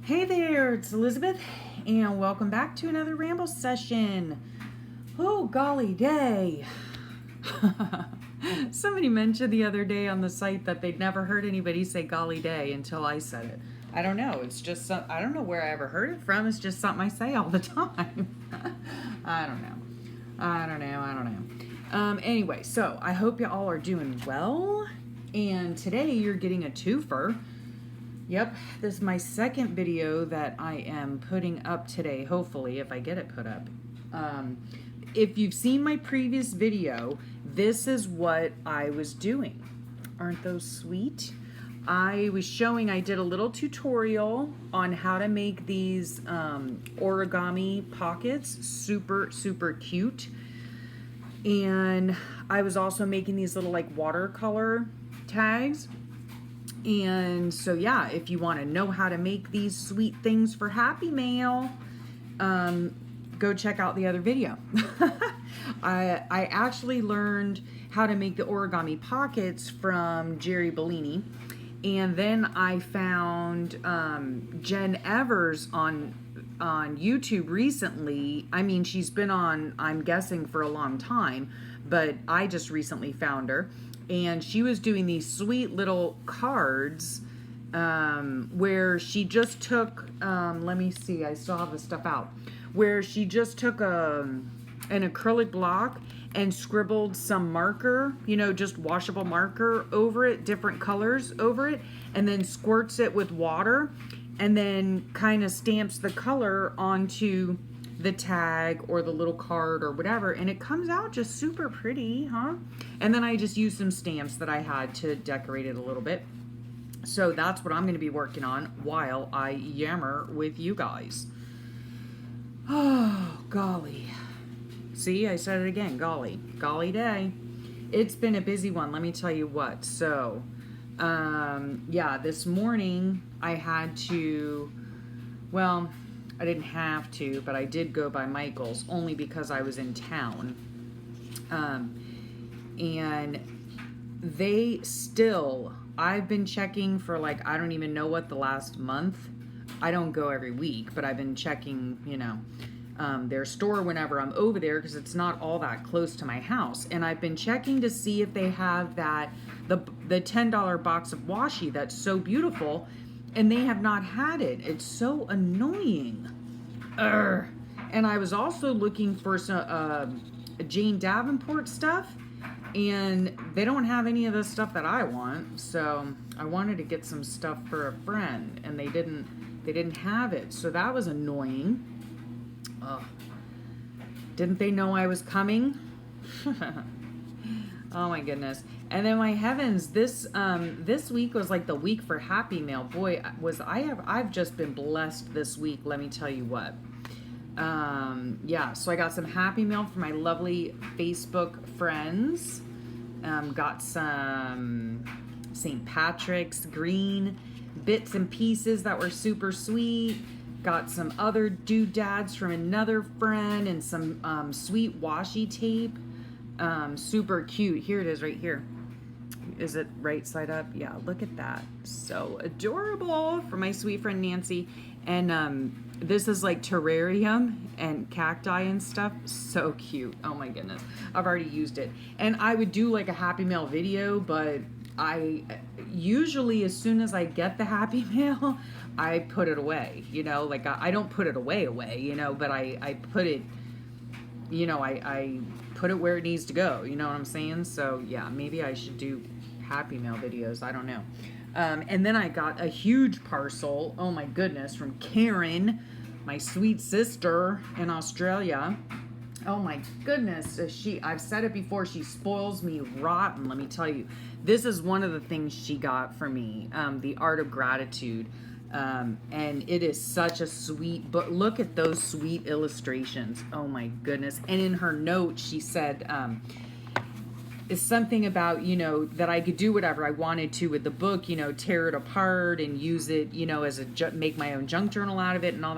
Hey there, it's Elizabeth, and welcome back to another Ramble Session. Oh, golly day. Somebody mentioned the other day on the site that they'd never heard anybody say golly day until I said it. I don't know, it's just, I don't know where I ever heard it from, it's just something I say all the time. I don't know. Anyway, so I hope you all are doing well, and today you're getting a twofer. Yep, this is my second video that I am putting up today, hopefully, if I get it put up. If you've seen my previous video, this is what I was doing. Aren't those sweet? I did a little tutorial on how to make these origami pockets, super cute. And I was also making these little like watercolor tags. And so yeah, if you want to know how to make these sweet things for Happy Mail, go check out the other video. I actually learned how to make the origami pockets from Jerry Bellini, and then I found Jen Evers on YouTube recently. I mean, she's been on, I'm guessing, for a long time, but I just recently found her. And she was doing these sweet little cards where she just took, let me see, I still have the stuff out, where she just took an acrylic block and scribbled some marker, you know, just washable marker over it, different colors over it, and then squirts it with water, and then kind of stamps the color onto the tag or the little card or whatever, and it comes out just super pretty, huh? And then I just used some stamps that I had to decorate it a little bit. So that's what I'm going to be working on while I yammer with you guys. Oh, golly. See, I said it again, golly. Golly day. It's been a busy one, let me tell you what. So, yeah, this morning I had to, well, I didn't have to, but I did go by Michael's only because I was in town. And they still, I've been checking for like, I don't even know what, the last month. I don't go every week, but I've been checking, you know, their store whenever I'm over there because it's not all that close to my house. And I've been checking to see if they have that, the $10 box of washi that's so beautiful, and they have not had it. It's so annoying. Urgh. And I was also looking for some Jane Davenport stuff, and they don't have any of the stuff that I want. So I wanted to get some stuff for a friend, and they didn't have it. So that was annoying. Ugh. Didn't they know I was coming? Oh my goodness. And then my heavens, this week was like the week for Happy Mail. Boy, I've just been blessed this week, let me tell you what. Yeah, so I got some Happy Mail from my lovely Facebook friends. Got some St. Patrick's green bits and pieces that were super sweet. Got some other doodads from another friend, and some sweet washi tape. Super cute. Here it is right here. Is it right side up? Yeah, look at that. So adorable for my sweet friend Nancy. And this is like terrarium and cacti and stuff. So cute. Oh my goodness. I've already used it. And I would do like a Happy Mail video, but I usually, as soon as I get the Happy Mail, I put it away, you know, like I don't put it away, you know, but I put it, you know, I put it where it needs to go, you know what I'm saying? So yeah, maybe I should do Happy Mail videos, I don't know. And then I got a huge parcel, oh my goodness, from Karen, my sweet sister in Australia. Oh my goodness, I've said it before, she spoils me rotten, let me tell you. This is one of the things she got for me, The Art of Gratitude. And it is such a sweet book. Look at those sweet illustrations. Oh my goodness. And in her note, she said, it's something about, you know, that I could do whatever I wanted to with the book, you know, tear it apart and use it, you know, as make my own junk journal out of it and all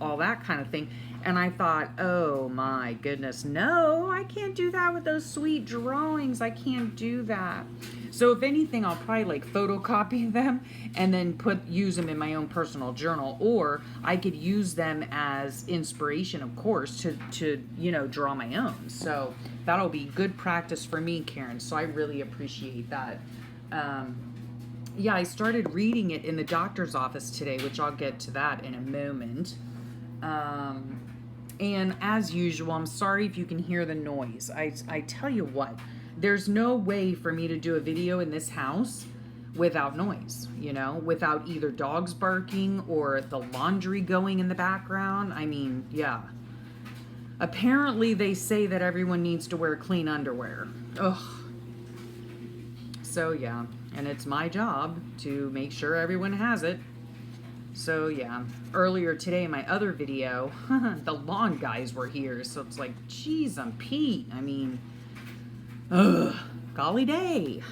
all that kind of thing. And I thought, oh my goodness, no, I can't do that with those sweet drawings. I can't do that. So if anything, I'll probably like photocopy them and then use them in my own personal journal, or I could use them as inspiration, of course, to you know, draw my own. So that'll be good practice for me, Karen. So I really appreciate that. Yeah, I started reading it in the doctor's office today, which I'll get to that in a moment. And as usual, I'm sorry if you can hear the noise. I tell you what, there's no way for me to do a video in this house without noise, you know, without either dogs barking or the laundry going in the background. I mean, yeah. Apparently they say that everyone needs to wear clean underwear. Ugh. So yeah, and it's my job to make sure everyone has it. So yeah, earlier today in my other video, the lawn guys were here. So it's like, geez, I'm Pete. I mean, ugh, golly day.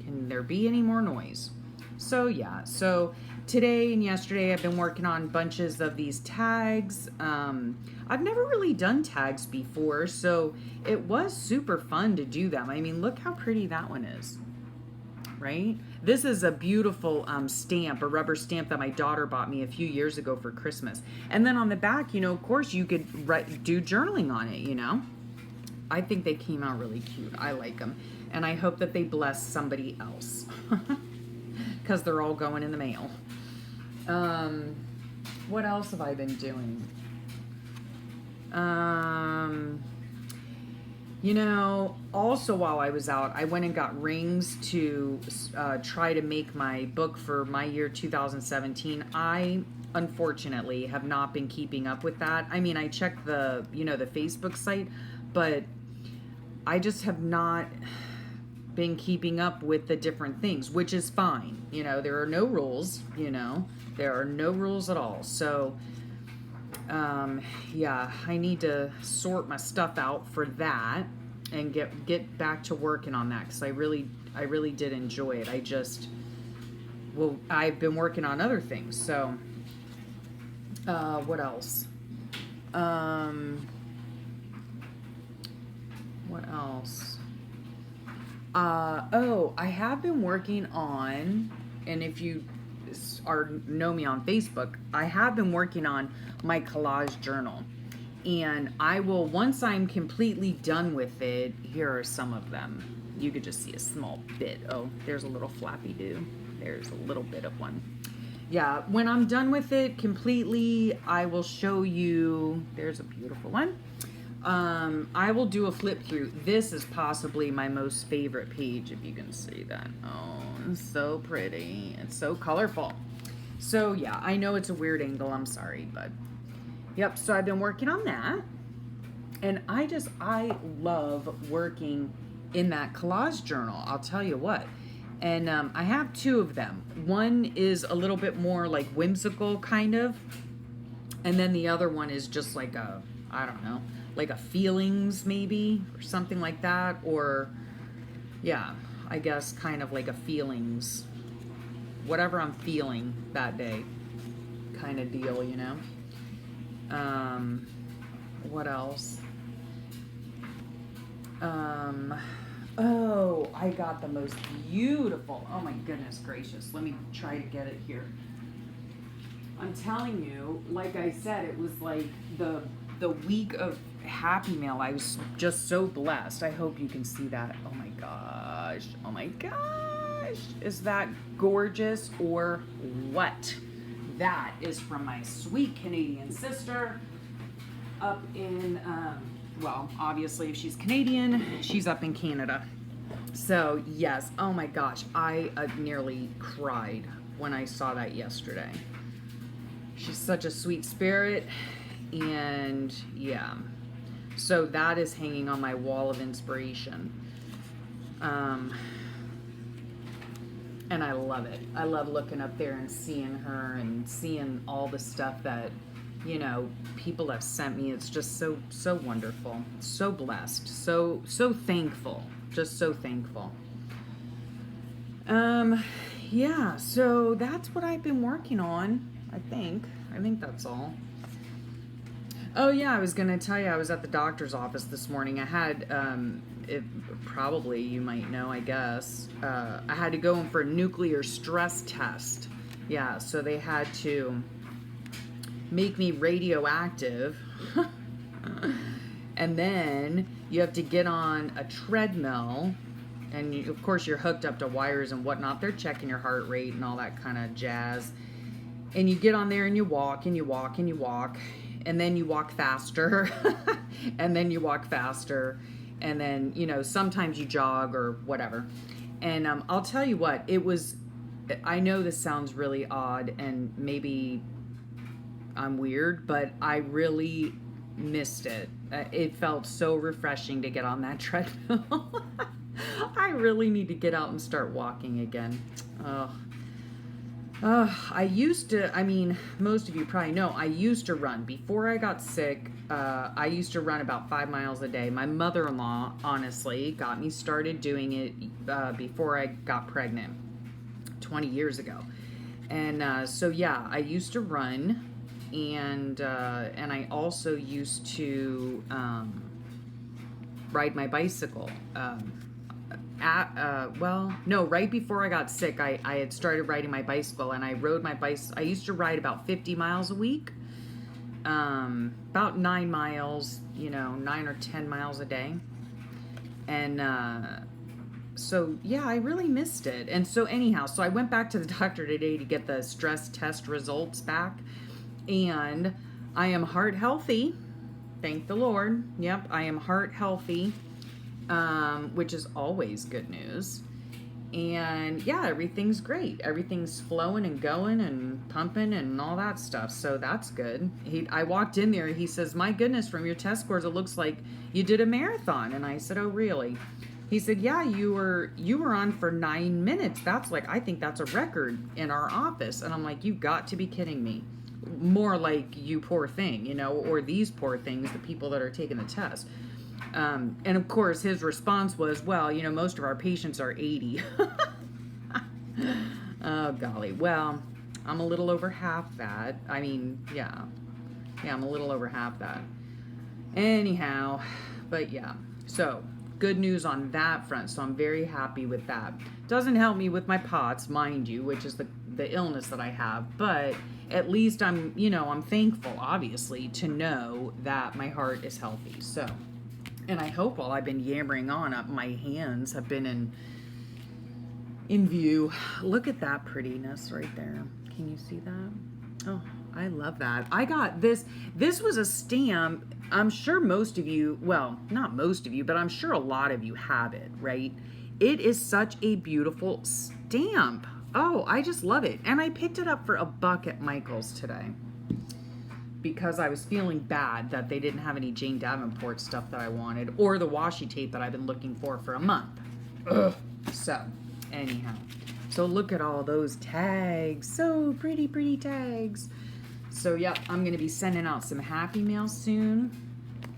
Can there be any more noise? So yeah, so today and yesterday I've been working on bunches of these tags. I've never really done tags before, so it was super fun to do them. I mean, look how pretty that one is. Right? This is a beautiful stamp, a rubber stamp that my daughter bought me a few years ago for Christmas. And then on the back, you know, of course, you could do journaling on it, you know. I think they came out really cute. I like them. And I hope that they bless somebody else. Because they're all going in the mail. What else have I been doing? You know, also while I was out, I went and got rings to try to make my book for my year 2017. I, unfortunately, have not been keeping up with that. I mean, I checked the, you know, the Facebook site, but I just have not been keeping up with the different things, which is fine. You know, there are no rules, you know, there are no rules at all. So, yeah, I need to sort my stuff out for that and get back to working on that, because I really did enjoy it. I've been working on other things. So what else? What else? Oh, I have been working on, and if you know me on Facebook, I have been working on my collage journal. And I will, once I'm completely done with it, here are some of them. You could just see a small bit. Oh, there's a little flappy do. There's a little bit of one. Yeah, when I'm done with it completely, I will show you. There's a beautiful one. I will do a flip through. This is possibly my most favorite page, if you can see that. Oh, it's so pretty. It's so colorful. So yeah, I know it's a weird angle. I'm sorry, but yep. So I've been working on that, and I love working in that collage journal. I'll tell you what. And I have two of them. One is a little bit more like whimsical kind of, and then the other one is just like a, I don't know, like a feelings maybe, or something like that. Or yeah, I guess kind of like a feelings, whatever I'm feeling that day kind of deal, you know. What else? Oh, I got the most beautiful, oh my goodness gracious, let me try to get it here. I'm telling you, like I said, it was like the week of Happy Mail. I was just so blessed. I hope you can see that. Oh my gosh. Oh my gosh. Is that gorgeous or what? That is from my sweet Canadian sister up in, well, obviously if she's Canadian, she's up in Canada. So yes, oh my gosh, I nearly cried when I saw that yesterday. She's such a sweet spirit, and yeah. So that is hanging on my wall of inspiration. And I love it. I love looking up there and seeing her and seeing all the stuff that, you know, people have sent me. It's just so wonderful. So blessed. So thankful. Just so thankful. Yeah, so that's what I've been working on, I think. I think that's all. Oh yeah, I was gonna tell you I was at the doctor's office this morning. I had, probably you might know, I guess. I had to go in for a nuclear stress test. Yeah, so they had to make me radioactive, and then you have to get on a treadmill, and of course you're hooked up to wires and whatnot. They're checking your heart rate and all that kind of jazz. And you get on there and you walk and you walk and you walk, and then you walk faster, and then you walk faster, and then, sometimes you jog or whatever. And I'll tell you what, I know this sounds really odd and maybe I'm weird, but I really missed it. It felt so refreshing to get on that treadmill. I really need to get out and start walking again. I used to, most of you probably know, I used to run. Before I got sick, I used to run about 5 miles a day. My mother-in-law, honestly, got me started doing it before I got pregnant 20 years ago. And so, yeah, I used to run, and I also used to ride my bicycle. Right before I got sick, I had started riding my bicycle, and I rode my bicycle. I used to ride about 50 miles a week, about 9 miles, 9 or 10 miles a day. And so, yeah, I really missed it. And so anyhow, so I went back to the doctor today to get the stress test results back, and I am heart healthy. Thank the Lord. Yep, I am heart healthy. Which is always good news. And yeah, everything's great. Everything's flowing and going and pumping and all that stuff. So that's good. I walked in there. He says, "My goodness, from your test scores, it looks like you did a marathon." And I said, "Oh, really?" He said, "Yeah, you were on for 9 minutes. I think that's a record in our office." And I'm like, "You've got to be kidding me." More like, "You poor thing," or these poor things, the people that are taking the test. And of course, his response was, "Well, most of our patients are 80. Oh, golly. Well, I'm a little over half that. Yeah, I'm a little over half that. Anyhow, but yeah. So, good news on that front. So, I'm very happy with that. Doesn't help me with my POTS, mind you, which is the illness that I have. But at least I'm thankful, obviously, to know that my heart is healthy. So... And I hope while I've been yammering on, my hands have been in view. Look at that prettiness right there. Can you see that? Oh, I love that. I got this. This was a stamp. I'm sure most of you, well, not most of you, but I'm sure a lot of you have it, right? It is such a beautiful stamp. Oh, I just love it. And I picked it up for $1 at Michael's today, because I was feeling bad that they didn't have any Jane Davenport stuff that I wanted, or the washi tape that I've been looking for a month. Ugh. So, anyhow. So look at all those tags. So pretty, pretty tags. So, yep, I'm going to be sending out some Happy Mail soon.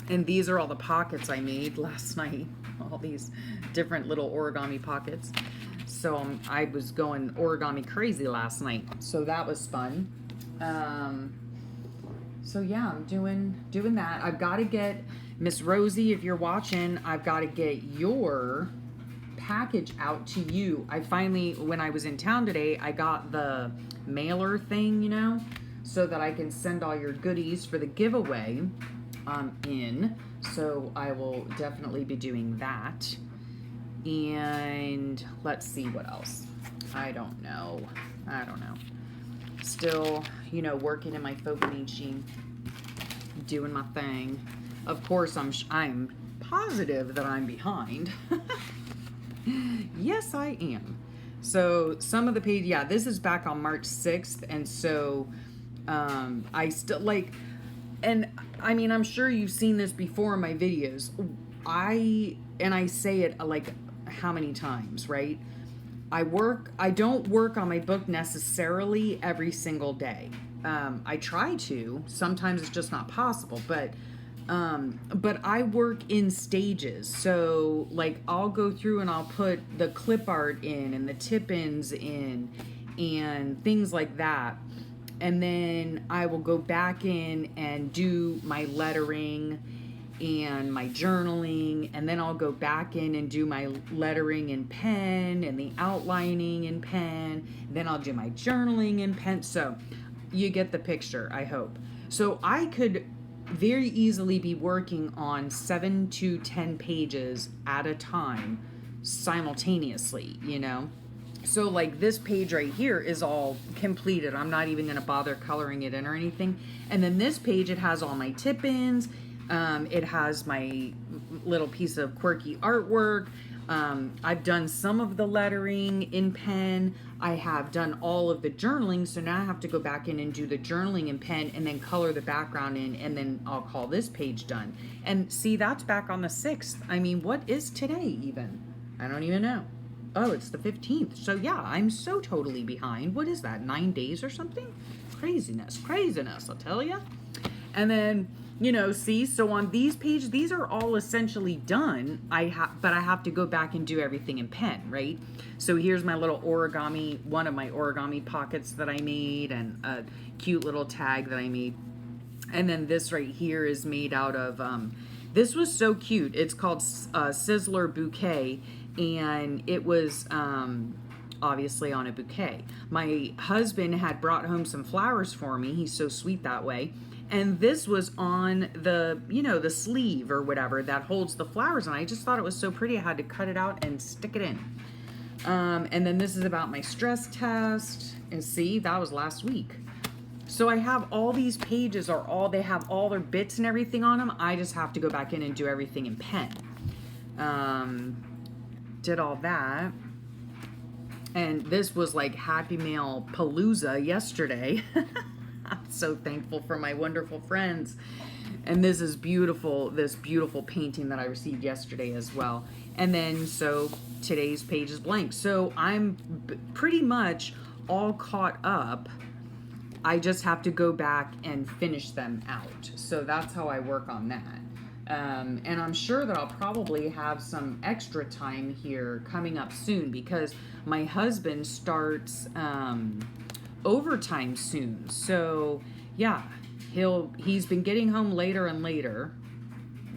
And these are all the pockets I made last night. All these different little origami pockets. So I was going origami crazy last night. So that was fun. So yeah, I'm doing that. I've got to get, Miss Rosie, if you're watching, I've got to get your package out to you. I finally, when I was in town today, I got the mailer thing, so that I can send all your goodies for the giveaway in. So I will definitely be doing that. And let's see what else. I don't know. Still, working in my Foconichi, doing my thing. Of course, I'm positive that I'm behind. Yes, I am. So some of the page, yeah, this is back on March 6th, and so I still and I'm sure you've seen this before in my videos. I say it how many times, right? I don't work on my book necessarily every single day. I try to. Sometimes it's just not possible, but I work in stages. So I'll go through and I'll put the clip art in and the tip ins in and things like that. And then I will go back in and do my lettering and my journaling, and then I'll go back in and do my lettering in pen and the outlining in pen. Then I'll do my journaling in pen. So you get the picture, I hope. So I could very easily be working on 7 to 10 pages at a time simultaneously, you know? So like this page right here is all completed. I'm not even going to bother coloring it in or anything. And then this page, it has all my tip-ins. It has my little piece of quirky artwork. I've done some of the lettering in pen. I have done all of the journaling. So now I have to go back in and do the journaling in pen and then color the background in, and then I'll call this page done. And see, that's back on the 6th. I mean, what is today even? I don't even know. Oh, it's the 15th. So yeah, I'm so totally behind. What is that, 9 days or something? Craziness, I'll tell you. And then, you know, see, so on these pages, these are all essentially done. But I have to go back and do everything in pen, right? So here's my little origami, one of my origami pockets that I made, and a cute little tag that I made. And then this right here is made out of, this was so cute. It's called Sizzler Bouquet, and it was obviously on a bouquet. My husband had brought home some flowers for me. He's so sweet that way. And this was on the, you know, the sleeve or whatever that holds the flowers. And I just thought it was so pretty. I had to cut it out and stick it in. And then this is about my stress test. And see, that was last week. So I have all these pages they have all their bits and everything on them. I just have to go back in and do everything in pen. Did all that. And this was like Happy Mail Palooza yesterday. I'm so thankful for my wonderful friends. And this is beautiful, this beautiful painting that I received yesterday as well. And then, so today's page is blank. So I'm pretty much all caught up. I just have to go back and finish them out. So that's how I work on that. And I'm sure that I'll probably have some extra time here coming up soon, because my husband starts overtime soon. So yeah, he's been getting home later and later.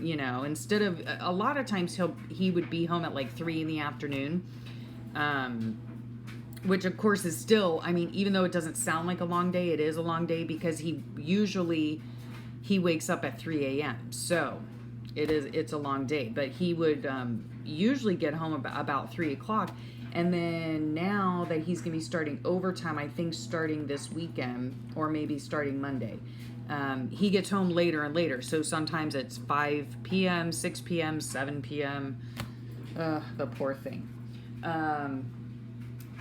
You know, instead of a lot of times he would be home at like 3 in the afternoon. Which of course is still, I mean, even though it doesn't sound like a long day, it is a long day, because he wakes up at 3 a.m. So it's a long day, but he would usually get home about 3 o'clock. And then now that he's going to be starting overtime, I think starting this weekend or maybe starting Monday, he gets home later and later. So sometimes it's 5 p.m., 6 p.m., 7 p.m. The poor thing.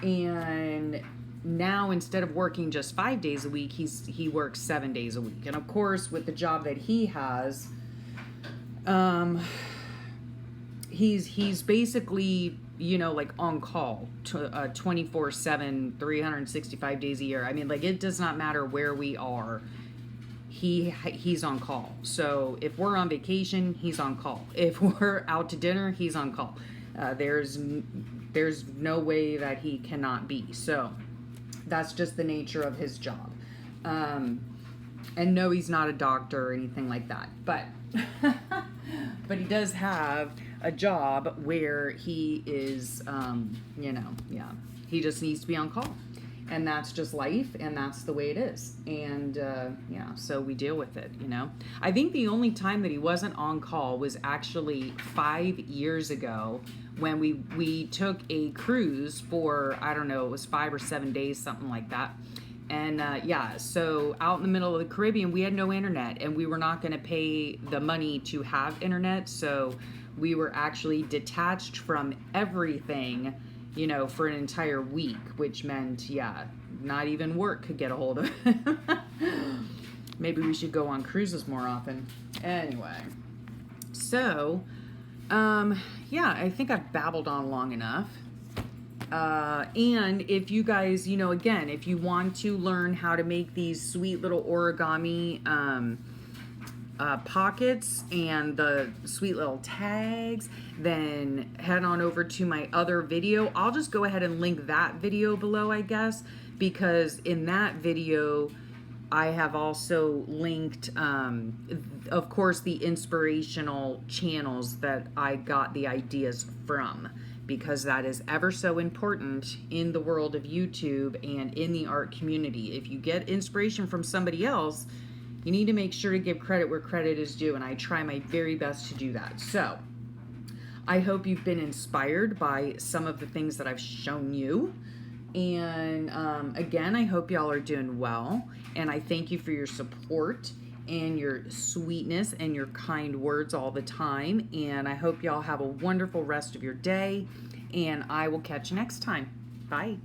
And now instead of working just 5 days a week, he works 7 days a week. And of course, with the job that he has, he's basically, you know, like on call 24/7, 365 days a year. I mean, like, it does not matter where we are. He's on call. So if we're on vacation, he's on call. If we're out to dinner, he's on call. There's no way that he cannot be. So that's just the nature of his job. And no, he's not a doctor or anything like that. But but he does have a job where he is, you know, yeah, he just needs to be on call. And that's just life, and that's the way it is. And yeah, so we deal with it, you know. I think the only time that he wasn't on call was actually 5 years ago, when we took a cruise for, I don't know, it was 5 or 7 days, something like that. And yeah, so out in the middle of the Caribbean, we had no internet, and we were not going to pay the money to have internet. So we were actually detached from everything, you know, for an entire week, which meant, yeah, not even work could get a hold of it. Maybe we should go on cruises more often. Anyway, so, yeah, I think I've babbled on long enough. And if you guys, you know, again, if you want to learn how to make these sweet little origami, pockets and the sweet little tags, then head on over to my other video. I'll just go ahead and link that video below, I guess, because in that video I have also linked, of course, the inspirational channels that I got the ideas from, because that is ever so important in the world of YouTube and in the art community. If you get inspiration from somebody else, you need to make sure to give credit where credit is due, and I try my very best to do that. So I hope you've been inspired by some of the things that I've shown you. And again, I hope y'all are doing well. And I thank you for your support and your sweetness and your kind words all the time. And I hope y'all have a wonderful rest of your day. And I will catch you next time. Bye.